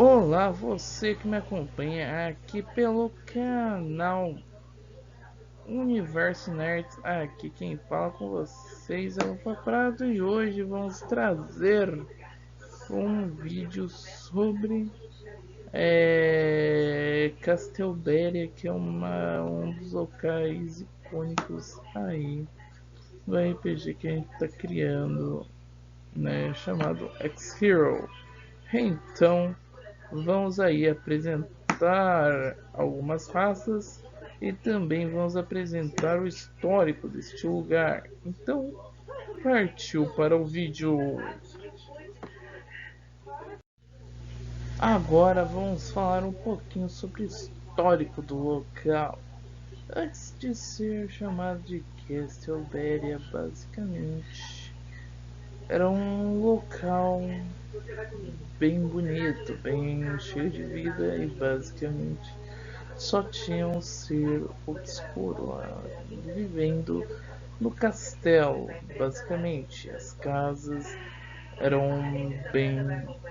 Olá, você que me acompanha aqui pelo canal Universo Nerd. Aqui quem fala com vocês é o Paprado e hoje vamos trazer um vídeo sobre Castlevania, que é um dos locais icônicos aí do RPG que a gente está criando, né, chamado X-Hero. Então, vamos aí apresentar algumas raças e também vamos apresentar o histórico deste lugar. Então, partiu para o vídeo. Agora vamos falar um pouquinho sobre o histórico do local. Antes de ser chamado de Castlevania, basicamente era um local bem bonito, bem cheio de vida e basicamente só tinha um ser obscuro lá, vivendo no castelo. Basicamente, as casas eram bem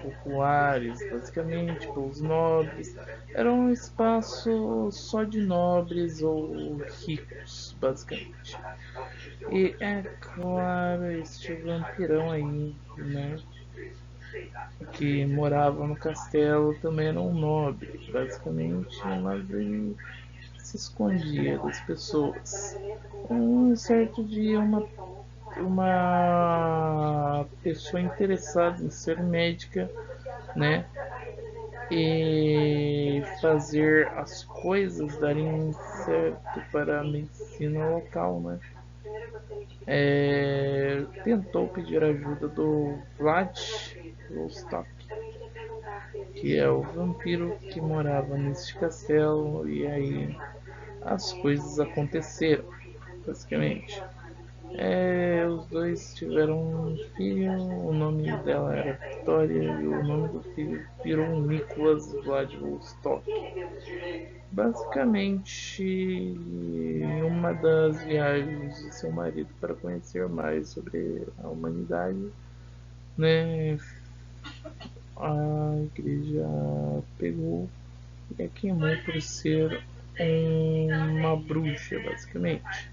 populares, basicamente, pelos nobres. Era um espaço só de nobres ou ricos, basicamente. E é claro, este vampirão aí, né? Que morava no castelo também era um nobre, basicamente, mas ele se escondia das pessoas. Um certo dia, uma pessoa interessada em ser médica, né, e fazer as coisas darem certo para a medicina local, né, tentou pedir ajuda do Vlad Vostok, que é o vampiro que morava neste castelo, e aí as coisas aconteceram, basicamente. Os dois tiveram um filho, o nome dela era Victoria e o nome do filho virou Nicholas Vladivostok. Basicamente, em uma das viagens de seu marido para conhecer mais sobre a humanidade, né, a igreja pegou e a queimou por ser uma bruxa, basicamente,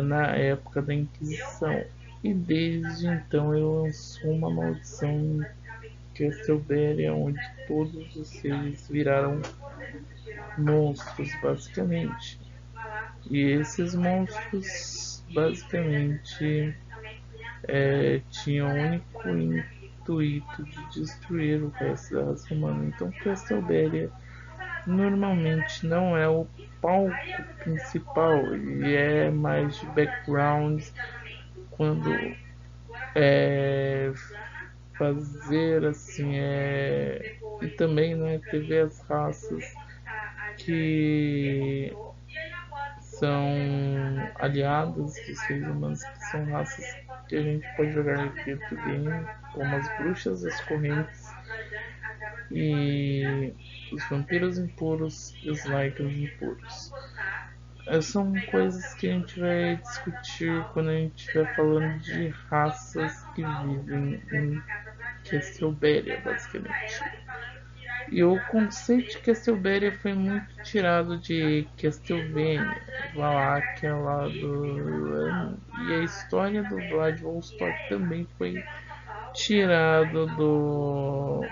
na época da Inquisição. E desde então ele lançou uma maldição em Castlevania, onde todos os seres viraram monstros, basicamente. E esses monstros, basicamente, tinham o único intuito de destruir o resto da raça humana. Então, Castlevania normalmente não é o palco principal, ele é mais de background quando é fazer assim e também, né, teve as raças que são aliadas dos seres humanos, que são raças que a gente pode jogar dentro do game, como as bruxas, as correntes e os vampiros impuros e os lycans impuros. São coisas que a gente vai discutir quando a gente estiver falando de raças que vivem em Castlevania, basicamente. E o conceito de Castlevania foi muito tirado de Castlevania, Valhalla lá do... E a história do Vladivostok também foi tirado do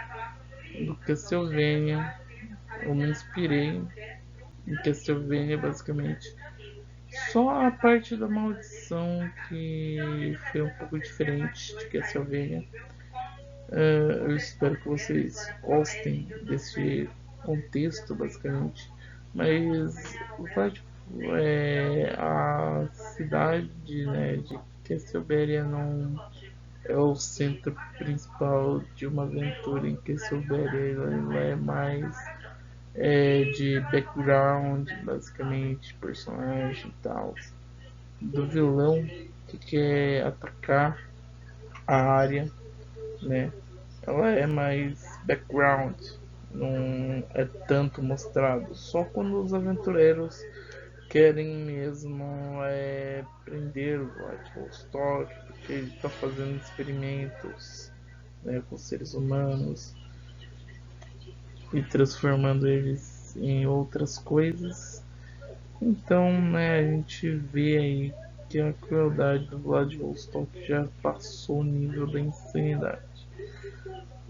Castlevania. Eu me inspirei em Castlevania, basicamente. Só a parte da maldição que foi um pouco diferente de Castlevania. Eu espero que vocês gostem desse contexto, basicamente. Mas a cidade, né, de Castlevania não é o centro principal de uma aventura em Castlevania. Ela é mais de background, basicamente, personagem e tal, do vilão que quer atacar a área, né? Ela é mais background, não é tanto mostrado. Só quando os aventureiros querem mesmo prender o Vladivostok, porque ele está fazendo experimentos, né, com seres humanos. e transformando eles em outras coisas. Então, né, a gente vê aí que a crueldade do Vladivostok já passou o nível da insanidade.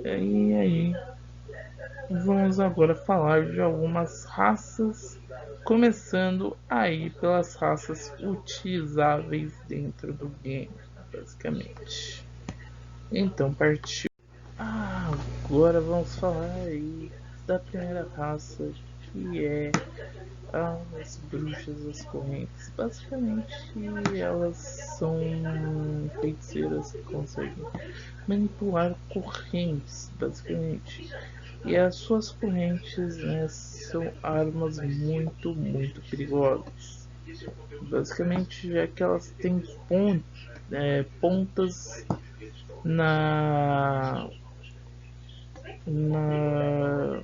E aí, vamos agora falar de algumas raças, começando aí pelas raças utilizáveis dentro do game, basicamente. Então, partiu. Agora vamos falar aí da primeira raça, que é as bruxas das correntes. Basicamente, elas são feiticeiras que conseguem manipular correntes, basicamente. E as suas correntes, né, são armas muito perigosas. Basicamente, já que elas têm pontas na, na,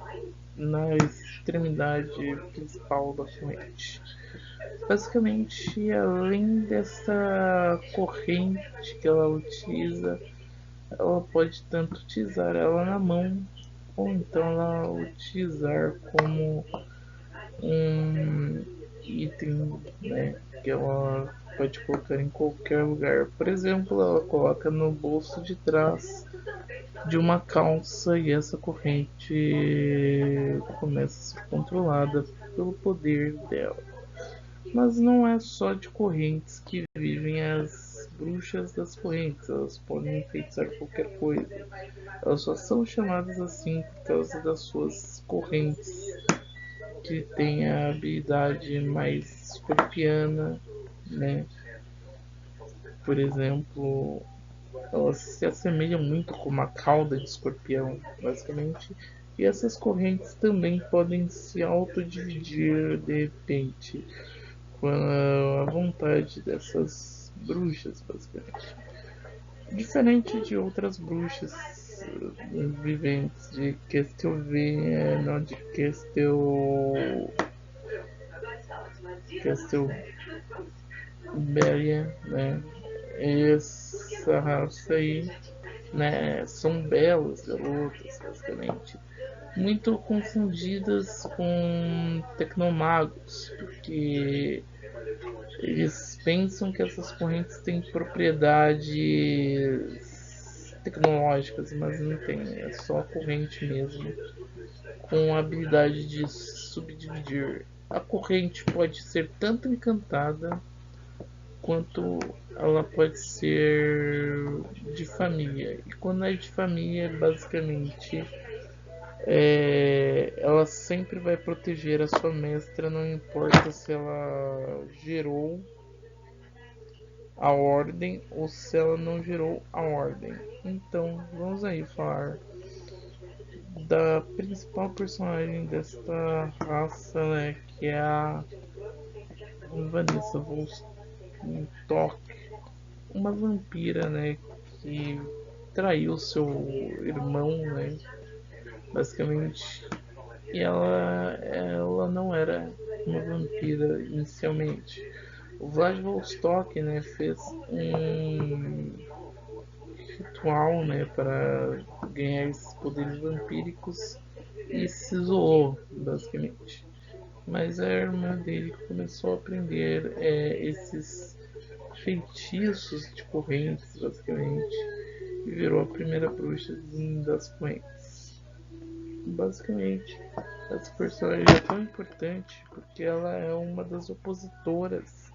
na extremidade principal da corrente. Basicamente, além dessa corrente que ela utiliza, ela pode tanto utilizar ela na mão ou então ela utilizar como um item, né, que ela pode colocar em qualquer lugar. Por exemplo, ela coloca no bolso de trás de uma calça e essa corrente começa a ser controlada pelo poder dela. Mas não é só de correntes que vivem as bruxas das correntes, elas podem enfeitiçar qualquer coisa. Elas só são chamadas assim por causa das suas correntes, que tem a habilidade mais escorpiana, né? Por exemplo, elas se assemelham muito com uma cauda de escorpião, basicamente. E essas correntes também podem se autodividir de repente, com a vontade dessas bruxas, basicamente. Diferente de outras bruxas viventes de Castlevania, de Castlevania, né? Essa raça aí, né? São belas garotas, basicamente. Muito confundidas com tecnomagos, porque eles pensam que essas correntes têm propriedades tecnológicas, mas não tem, é só a corrente mesmo, com a habilidade de subdividir. A corrente pode ser tanto encantada quanto ela pode ser de família. E quando é de família, basicamente, ela sempre vai proteger a sua mestra, não importa se ela gerou a ordem ou se ela não gerou a ordem. Então, vamos aí falar da principal personagem desta raça, né, que é a Vanessa Vostok, uma vampira, né, que traiu seu irmão, né, basicamente. E ela não era uma vampira inicialmente. O Vladivostok, né, fez um ritual, né, para ganhar esses poderes vampíricos e se zoou, basicamente. Mas a irmã dele começou a aprender esses feitiços de correntes, basicamente, e virou a primeira bruxa das correntes. Basicamente, essa personagem é tão importante porque ela é uma das opositoras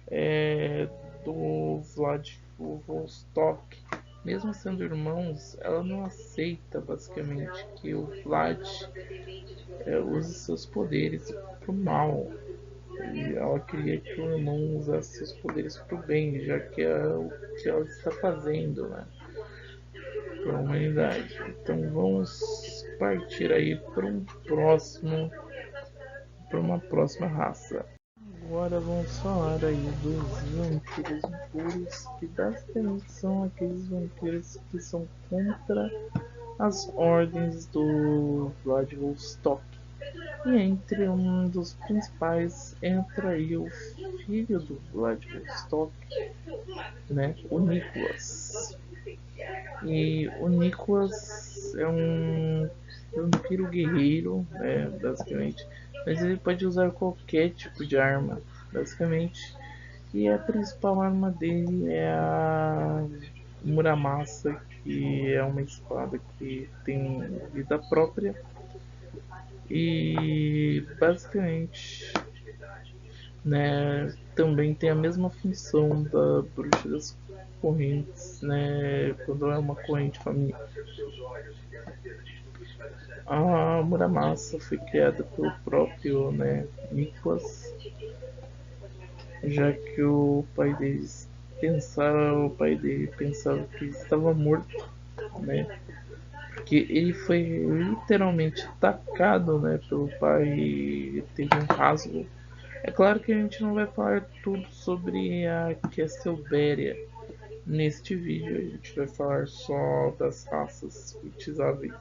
é, do Vladivostok. Mesmo sendo irmãos, ela não aceita basicamente que o Vlad use seus poderes pro mal. E ela queria que o irmão usasse seus poderes pro bem, já que é o que ela está fazendo, né, para a humanidade. Então vamos partir aí para uma próxima raça. Agora vamos falar aí dos vampiros puros, que basicamente são aqueles vampiros que são contra as ordens do Vladivostok. E entre um dos principais entra aí o filho do Vladivostok, né, o Nicholas. E o Nicholas é um vampiro guerreiro, basicamente. Mas ele pode usar qualquer tipo de arma, basicamente. E a principal arma dele é a Muramasa, que é uma espada que tem vida própria. E basicamente, né, também tem a mesma função da bruxa das correntes, né, quando é uma corrente família. A Muramasa foi criada pelo próprio, né, Nicholas, já que o pai dele pensava que ele estava morto, né, porque ele foi literalmente atacado, né, pelo pai, teve um rasgo. É claro que a gente não vai falar tudo sobre a Castlevania neste vídeo, a gente vai falar só das raças utilizáveis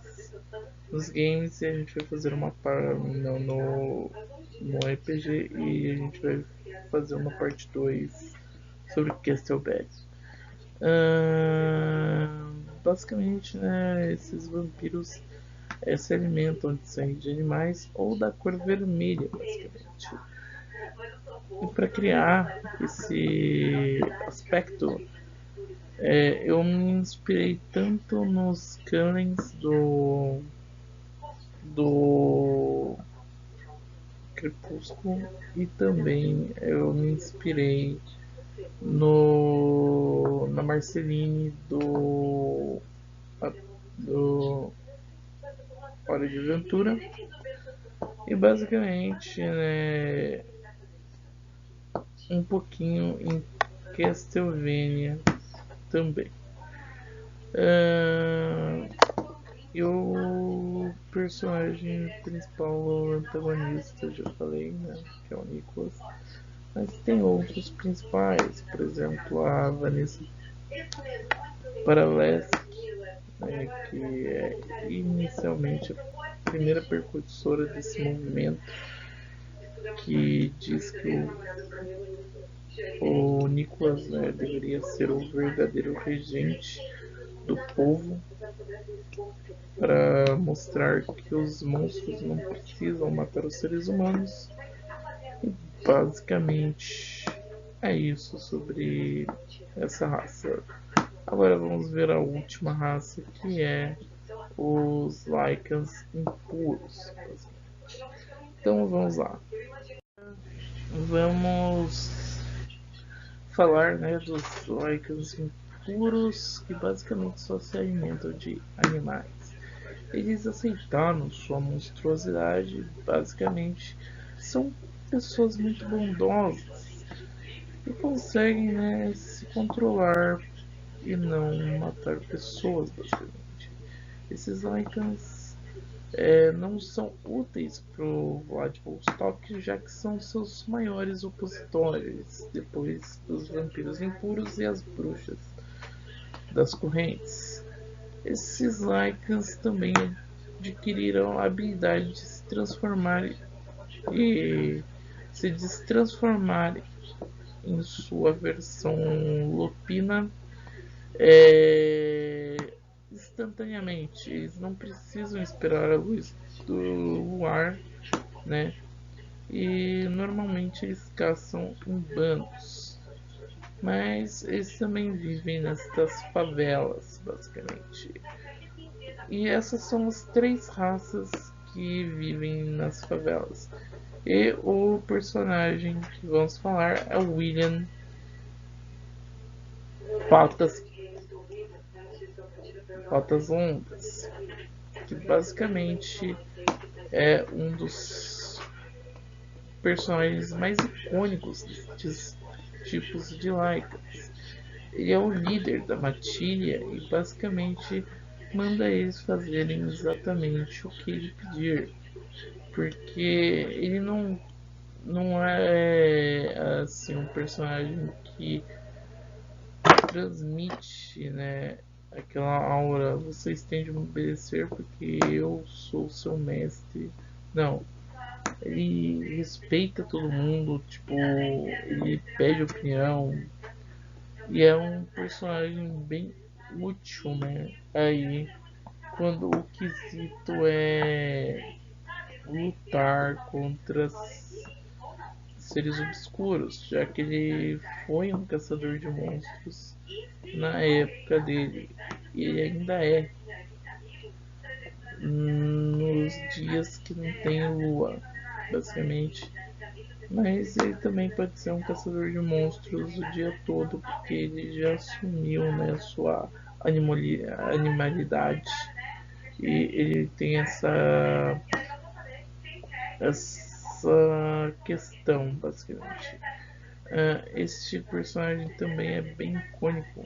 nos games e a gente vai fazer uma parte no RPG e a gente vai fazer uma parte 2 sobre Castlevania. Basicamente, né, esses vampiros se alimentam de sangue de animais ou da cor vermelha, basicamente. E para criar esse aspecto, eu me inspirei tanto nos canons do Crepúsculo e também eu me inspirei no na Marceline do Hora de Aventura e basicamente, né, um pouquinho em Castlevania também. E o personagem principal, o antagonista, já falei, né, que é o Nicholas. Mas tem outros principais, por exemplo, a Vanessa Paraleschi, né, que é inicialmente a primeira precursora desse movimento, que diz que o Nicholas, né, deveria ser o verdadeiro regente do povo para mostrar que os monstros não precisam matar os seres humanos. E basicamente é isso sobre essa raça. Agora vamos ver a última raça, que é os Lycans impuros. Então vamos lá. Vamos falar, né, dos Lycans impuros, que basicamente só se alimentam de animais. Eles aceitaram sua monstruosidade, basicamente são pessoas muito bondosas e conseguem, né, se controlar e não matar pessoas, basicamente. Esses Lycans não são úteis para o Vladivostok, já que são seus maiores opositores, depois dos vampiros impuros e as bruxas das correntes. Esses Lycans também adquiriram a habilidade de se transformar e se destransformar em sua versão lupina instantaneamente. Eles não precisam esperar a luz do luar, né? E normalmente eles caçam em bandos. Mas eles também vivem nestas favelas, basicamente. E essas são as três raças que vivem nas favelas. E o personagem que vamos falar é o William Patas, Patas Longas, que basicamente é um dos personagens mais icônicos desses tipos de Lycans. Ele é o líder da matilha e basicamente manda eles fazerem exatamente o que ele pedir, porque ele não é assim um personagem que transmite, né, aquela aura, vocês têm de me obedecer porque eu sou seu mestre. Não, ele respeita todo mundo, tipo, ele pede opinião e é um personagem bem útil, né, aí quando o quesito é lutar contra seres obscuros, já que ele foi um caçador de monstros na época dele, e ele ainda é nos dias que não tem lua, basicamente. Mas ele também pode ser um caçador de monstros o dia todo, porque ele já assumiu, né, sua animalidade. E ele tem essa questão, basicamente. Este personagem também é bem icônico,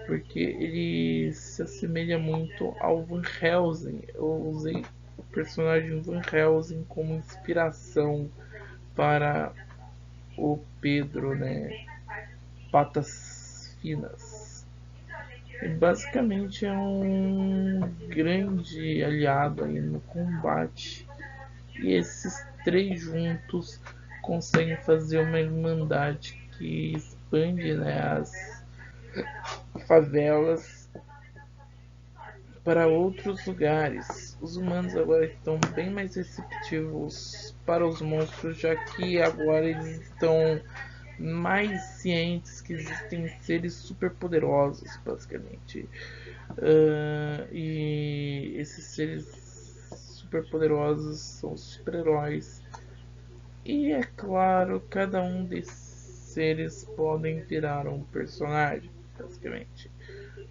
porque ele se assemelha muito ao Van Helsing. Eu usei o personagem Van Helsing como inspiração para o Pedro, né? Patas Finas. E basicamente é um grande aliado aí no combate. E esses três juntos conseguem fazer uma irmandade que expande, né, as favelas para outros lugares. Os humanos agora estão bem mais receptivos para os monstros, já que agora eles estão mais cientes que existem seres super poderosos, basicamente. E esses seres super poderosos são super-heróis. E é claro, cada um desses seres podem virar um personagem, basicamente.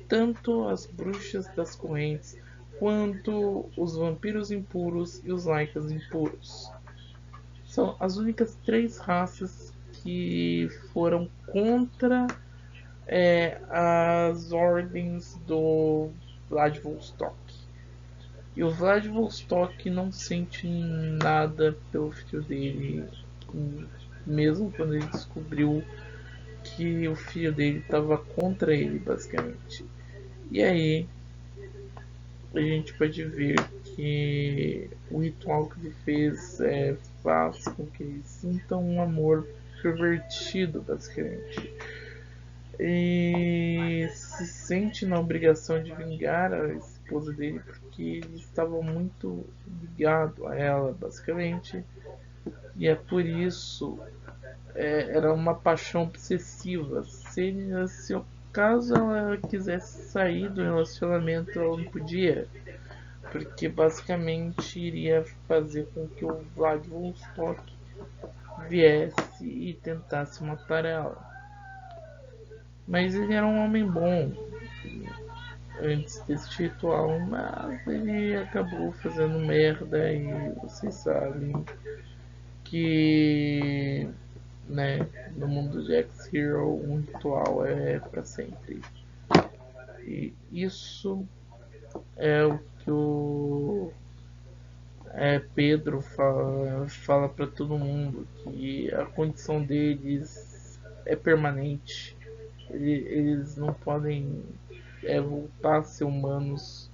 Tanto as bruxas das correntes, quanto os vampiros impuros e os laicas impuros. São as únicas três raças que foram contra as ordens do Vladivostok. E o Vladivostok não sente nada pelo filho dele, mesmo quando ele descobriu que o filho dele estava contra ele, basicamente. E aí a gente pode ver que o ritual que ele fez faz com que ele sinta um amor pervertido, basicamente. E se sente na obrigação de vingar a esposa dele porque ele estava muito ligado a ela, basicamente. E é por isso era uma paixão obsessiva. Se o caso ela quisesse sair do relacionamento, ela não podia, porque basicamente iria fazer com que o Vladivostok viesse e tentasse matar ela. Mas ele era um homem bom antes desse ritual, mas ele acabou fazendo merda e vocês sabem que, né, no mundo de X-Hero um ritual é para sempre. E isso é o que o Pedro fala para todo mundo, que a condição deles é permanente. Eles não podem voltar a ser humanos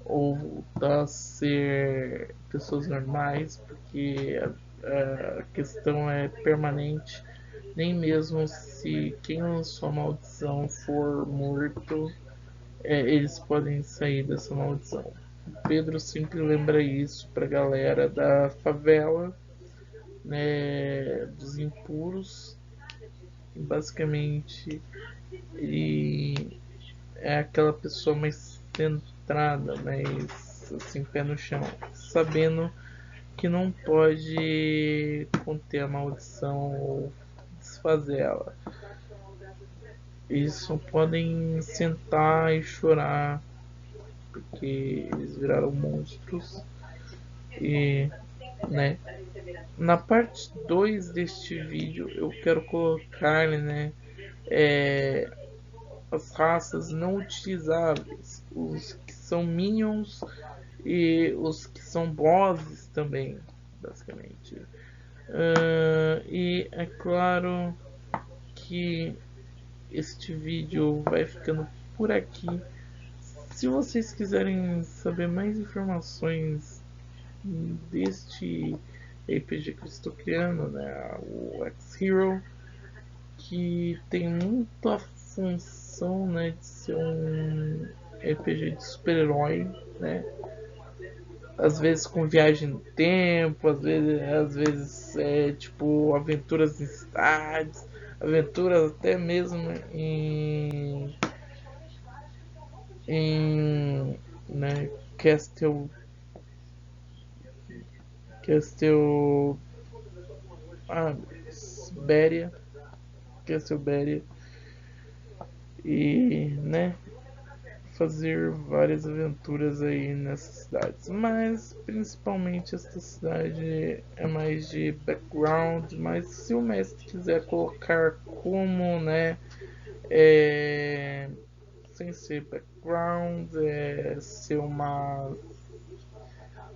ou voltar a ser pessoas normais, porque a questão é permanente. Nem mesmo se quem lançou a maldição for morto, eles podem sair dessa maldição. Pedro sempre lembra isso pra galera da favela, né, dos impuros. E basicamente ele é aquela pessoa mais centrada, mais assim, pé no chão, sabendo que não pode conter a maldição ou desfazer ela. Eles só podem sentar e chorar porque eles viraram monstros. E, né, na parte 2 deste vídeo eu quero colocar, né, as raças não utilizáveis, os que são minions e os que são bosses também, basicamente. E é claro que este vídeo vai ficando por aqui. Se vocês quiserem saber mais informações deste RPG que eu estou criando, né, o X-Hero, que tem muita função, né, de ser RPG de super-herói, né? Às vezes com viagem no tempo, às vezes é tipo aventuras em cidades, aventuras até mesmo em né, Castle Castle ah, Beria, Castlebéria e né, fazer várias aventuras aí nessas cidades, mas principalmente esta cidade é mais de background, mas se o mestre quiser colocar como, né, sem ser background, ser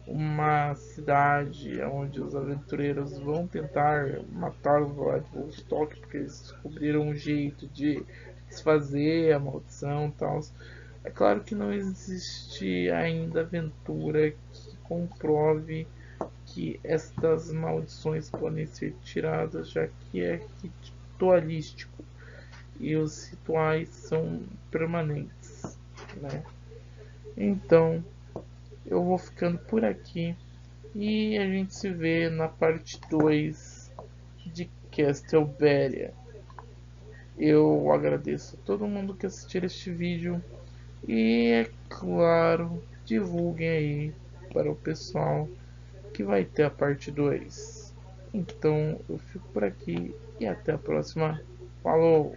uma cidade onde os aventureiros vão tentar matar o Vlad Vostok porque eles descobriram um jeito de desfazer a maldição e tal. É claro que não existe ainda aventura que comprove que estas maldições podem ser tiradas, já que é ritualístico e os rituais são permanentes, né? Então eu vou ficando por aqui e a gente se vê na parte 2 de Castlebéria. Eu agradeço a todo mundo que assistiu este vídeo e, é claro, divulguem aí para o pessoal que vai ter a parte 2. Então eu fico por aqui e até a próxima. Falou!